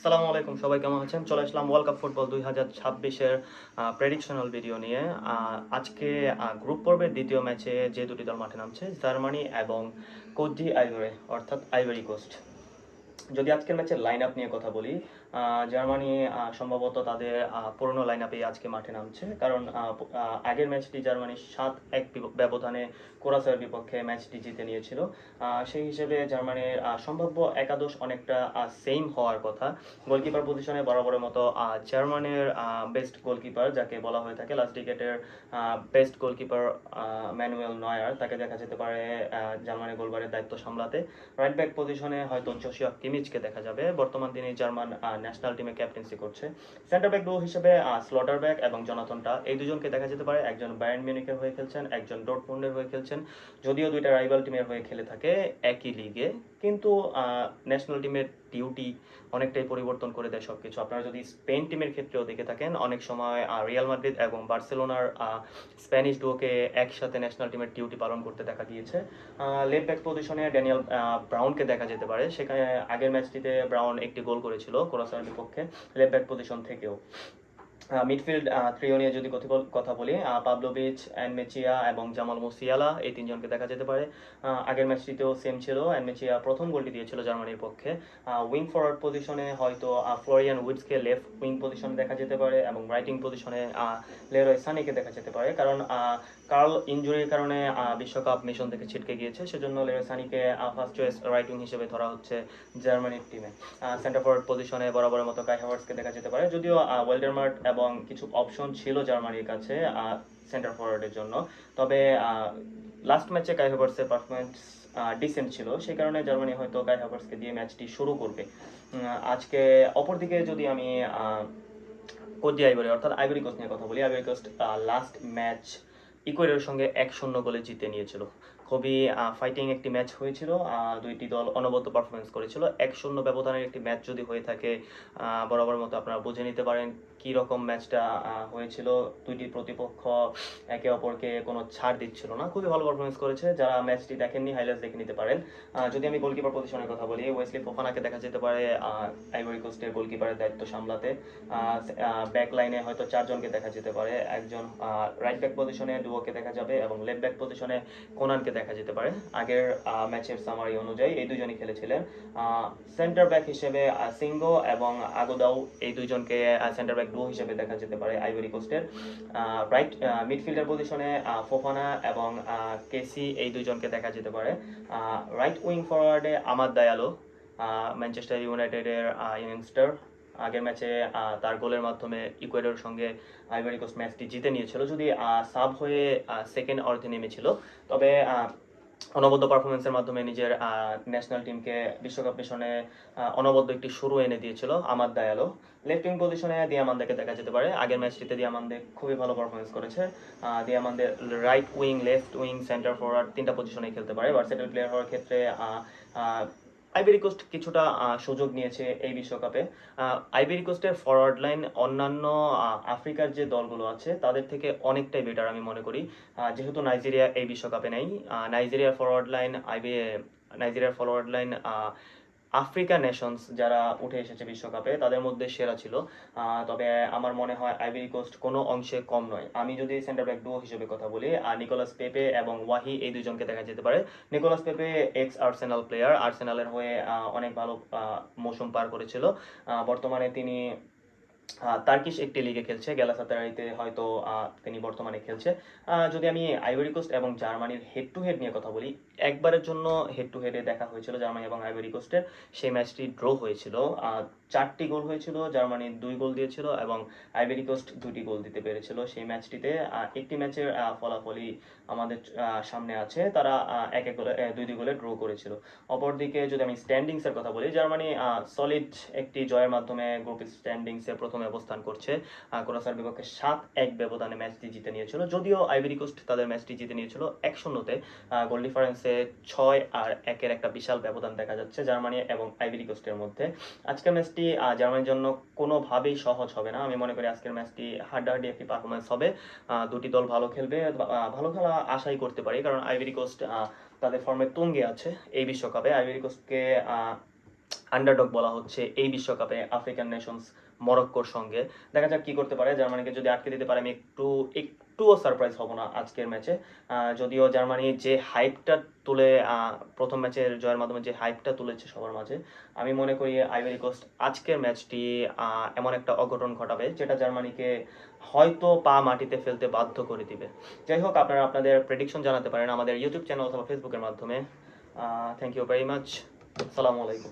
আসসালামু আলাইকুম, সবাই কেমন আছেন? চলে আসলাম ওয়ার্ল্ড কাপ ফুটবল 2026-এর প্রেডিকশনাল ভিডিও নিয়ে। আজকে গ্রুপ পর্বের দ্বিতীয় ম্যাচে যে দুটি দল মাঠে নামছে, জার্মানি এবং কোত আইভরে অর্থাৎ আইভরি কোস্ট। যদি আজকের ম্যাচের লাইন আপ নিয়ে কথা বলি, জার্মানি সম্ভবত তাদের পুরনো লাইন আপে আজকে মাঠে নামছে, কারণ আগের ম্যাচটি জার্মানি 7-1 ব্যবধানে কোরাসের বিপক্ষে ম্যাচটি জিতে নিয়েছিল। সেই হিসেবে জার্মানির সম্ভাব্য একাদশ অনেকটা সেম হওয়ার কথা। গোলকিপার পজিশনে বরাবরের মতো জার্মানির বেস্ট গোলকিপার, যাকে বলা হয়ে থাকে লাস্ট ডিকেটের বেস্ট গোলকিপার, ম্যানুয়েল নয়ার, তাকে দেখা যেতে পারে জার্মানি গোলবারের দায়িত্ব সামলাতে। রাইট ব্যাক পজিশনে হয়তো জোশিয়া কিমিচকে দেখা যাবে, বর্তমান তিনি জার্মান ন্যাশনাল টিমে ক্যাপ্টেন্সি করছে। সেন্টার ব্যাক ডুও হিসেবে স্লটার ব্যাক এবং জনাথনটা, এই দুজনকে দেখা যেতে পারে। একজন বায়ার্ন মিউনিখের হয়ে খেলছেন, একজন ডর্টমুন্ডের হয়ে খেলছেন। যদিও দুইটা রাইভাল টিমের হয়ে খেলে থাকে একই লিগে, কিন্তু ন্যাশনাল টিমের ডিউটি অনেকটাই পরিবর্তন করে দেয় সবকিছু। আপনারা যদি স্পেন টিমের ক্ষেত্রেও দেখে থাকেন, অনেক সময় রিয়াল মাদ্রিদ এবং বার্সেলোনার স্প্যানিশ ডুওকে একসাথে ন্যাশনাল টিমের ডিউটি পালন করতে দেখা গিয়েছে। লেফট ব্যাক পজিশনে ড্যানিয়েল ব্রাউনকে দেখা যেতে পারে। সেখানে আগের ম্যাচটিতে ব্রাউন একটি গোল করেছিল কোরাসোর বিপক্ষে লেফট ব্যাক পজিশন থেকেও। মিডফিল্ড থ্রিও নিয়ে যদি কথা বলি, পাবলোভিচ, এনমেচিয়া এবং জামাল মুসিয়ালা, এই তিনজনকে দেখা যেতে পারে। আগের ম্যাচটিতেও সেম ছিল, এনমেচিয়া প্রথম গোলটি দিয়েছিল জার্মানির পক্ষে। উইং ফরওয়ার্ড পজিশনে হয়তো ফ্লোরিয়ান উইটসকে লেফট উইং পজিশনে দেখা যেতে পারে, এবং রাইটিং পজিশনে লেরয় সানিকে দেখা যেতে পারে, কারণ কার্ল ইনজুরির কারণে বিশ্বকাপ মিশন থেকে ছিটকে গিয়েছে, সেজন্য লেরয় সানিকে ফার্স্ট চয়েস রাইট উইং হিসেবে ধরা হচ্ছে জার্মানির টিমে। সেন্টার ফরওয়ার্ড পজিশনে বরাবরের মতো কাই হাভার্টসকে দেখা যেতে পারে, যদিও ওয়েলডারমার্ট এবং কিছু অপশন ছিল জার্মানির কাছে সেন্টার ফরওয়ার্ডের জন্য। তবে লাস্ট ম্যাচে কাই হাভার্টসের পারফরমেন্স ডিসেন্ট ছিল, সেই কারণে জার্মানি হয়তো কাই হাভার্টসকে দিয়ে ম্যাচটি শুরু করবে। আজকে অপরদিকে যদি আমি কোত আইভরি অর্থাৎ আইভরি কোস্ট নিয়ে কথা বলি, আইভরি কোস্ট লাস্ট ম্যাচ ইকুয়েডরের সঙ্গে 1-0 গোলে জিতে নিয়েছিল। খুবই ফাইটিং একটি ম্যাচ হয়েছিল, দুইটি দল অনবদ্য পারফরমেন্স করেছিল। 1-0 ব্যবধানের একটি ম্যাচ যদি হয়ে থাকে, বরাবর মতো আপনারা বুঝে নিতে পারেন কি রকম ম্যাচটা হয়েছিল। দুইটি প্রতিপক্ষ একে অপরকে কোনো ছাড় দিচ্ছিল না, খুবই ভালো পারফরমেন্স করেছে। যারা ম্যাচটি দেখেননি, হাইলাইটস দেখে নিতে পারেন। যদি আমি গোলকিপার পজিশনের কথা বলি, ওয়েসলি ফোফানাকে দেখা যেতে পারে আইভরি কোস্টের গোলকিপারের দায়িত্ব সামলাতে। ব্যাক লাইনে হয়তো 4 জনকে দেখা যেতে পারে, একজন রাইট ব্যাক পজিশনে ডুয়োকে দেখা যাবে, এবং লেফট ব্যাক পজিশনে কোনানকে দেখা যেতে পারে। আগের ম্যাচের সামারি অনুযায়ী এই দুজনই খেলেছিলেন। সেন্টার ব্যাক হিসেবে সিঙ্গো এবং আগোদাও, এই দুইজনকে সেন্টার ব্যাক ডুও হিসেবে দেখা যেতে পারে আইভরি কোস্টের। রাইট মিডফিল্ডার পজিশনে ফোফানা এবং কেসি, এই দুইজনকে দেখা যেতে পারে। রাইট উইং ফরওয়ার্ডে আমাদ দায়ালো, ম্যানচেস্টার ইউনাইটেডের ইয়ংস্টার, আগের ম্যাচে তার গোলের মাধ্যমে ইকুয়েডরের সঙ্গে আইভরি কোস্ট ম্যাচটি জিতে নিয়েছিল, যদি সাব হয়ে সেকেন্ড অর্ধে নেমেছিল। তবে অনবদ্য পারফরমেন্সের মাধ্যমে নিজের ন্যাশনাল টিমকে বিশ্বকাপ মিশনে অনবদ্য একটি শুরু এনে দিয়েছিল আমাদ দায়ালো। লেফট উইং পজিশনে দিয়ামান্দেকে দেখা যেতে পারে। আগের ম্যাচটিতে দিয়ামান্দে খুবই ভালো পারফরমেন্স করেছে। Diomande right wing, left wing, centre forward, তিনটা পজিশনে খেলতে পারে। ভার্সেটাইল প্লেয়ার হওয়ার ক্ষেত্রে আইভরি কোস্ট কিছুটা সুযোগ নিয়েছে এই বিশ্বকাপে। আইভরি কোস্টের ফরওয়ার্ড লাইন অন্যান্য আফ্রিকার যে দলগুলো আছে তাদের থেকে অনেকটাই বেটার আমি মনে করি, যেহেতু নাইজেরিয়া এই বিশ্বকাপে নেই। নাইজেরিয়ার ফরওয়ার্ড লাইন নাইজেরিয়ার ফরওয়ার্ড লাইন আফ্রিকা নেশনস যারা উঠে এসেছে বিশ্বকাপে তাদের মধ্যে সেরা ছিল। তবে আমার মনে হয় আইভরি কোস্ট কোনো অংশে কম নয়। আমি যদি সেন্টার ব্যাক ডুও হিসেবে কথা বলি, নিকোলাস পেপে এবং ওয়াহি, এই দুজনকে দেখা যেতে পারে। নিকোলাস পেপে এক্স আর্সেনাল প্লেয়ার, আর্সেনালের হয়ে অনেক ভালো মৌসুম পার করেছিল। বর্তমানে তিনি তার্কিশ একটি লিগে খেলছে, গ্যালাতাসারাইতে হয়তো তিনি বর্তমানে খেলছে। যদি আমি আইভরি কোস্ট এবং জার্মানির হেড টু হেড নিয়ে কথা বলি, একবারের জন্য হেড টু হেডে দেখা হয়েছিল জার্মানি এবং আইভরি কোস্টের, সেই ম্যাচটি ড্র হয়েছিল। 4টি গোল হয়েছিল, জার্মানি 2 গোল দিয়েছিল এবং আইভরি কোস্ট 2টি গোল দিতে পেরেছিল সেই ম্যাচটিতে। একটি ম্যাচের ফলাফলই আমাদের সামনে আছে, তারা 1-1 গোলে 2-2 গোলে ড্র করেছিল। অপরদিকে যদি আমি স্ট্যান্ডিংসের কথা বলি, জার্মানি সলিড একটি জয়ের মাধ্যমে গ্রুপ স্ট্যান্ডিংসে প্রথমে অবস্থান করছে। কোরাসার বিপক্ষে 7-1 ব্যবধানে ম্যাচটি জিতে নিয়েছিল, যদিও আইভরি কোস্ট তাদের ম্যাচটি জিতে নিয়েছিল 1-0-তে। গোল ডিফারেন্সে 6-1-এর একটা বিশাল ব্যবধান দেখা যাচ্ছে জার্মানি এবং আইভরি কোস্টের মধ্যে। আজকের ম্যাচটি জার্মানির জন্য কোনোভাবেই সহজ হবে না। আমি মনে করি আজকের ম্যাচটি হাড্ডাহাড্ডি একটি পারফরমেন্স হবে, দুটি দল ভালো খেলবে, ভালো খেলা আশাই করতে পারি, কারণ আইভরি কোস্ট তাদের ফর্মে তুঙ্গে আছে এই বিশ্বকাপে। আইভরি কোস্টকে আন্ডারডগ বলা হচ্ছে এই বিশ্বকাপে আফ্রিকান নেশনস মরক্কোর সঙ্গে। দেখা যাক কি করতে পারে। জার্মানিকে যদি আটকে দিতে পারে আমি একটুও সারপ্রাইজ হব না আজকের ম্যাচে। যদিও জার্মানি যে হাইপটা তুলে প্রথম ম্যাচের জয়ের মাধ্যমে যে হাইপটা তুলেছে সবার মাঝে, আমি মনে করি আইভরি কোস্ট আজকের ম্যাচটি এমন একটা অঘটন ঘটাবে যেটা জার্মানিকে হয়তো পা মাটিতে ফেলতে বাধ্য করে দিবে। যাই হোক, আপনারা আপনাদের প্রেডিকশন জানাতে পারেন আমাদের ইউটিউব চ্যানেল অথবা ফেসবুকের মাধ্যমে। Thank you very much. আসসালামু আলাইকুম।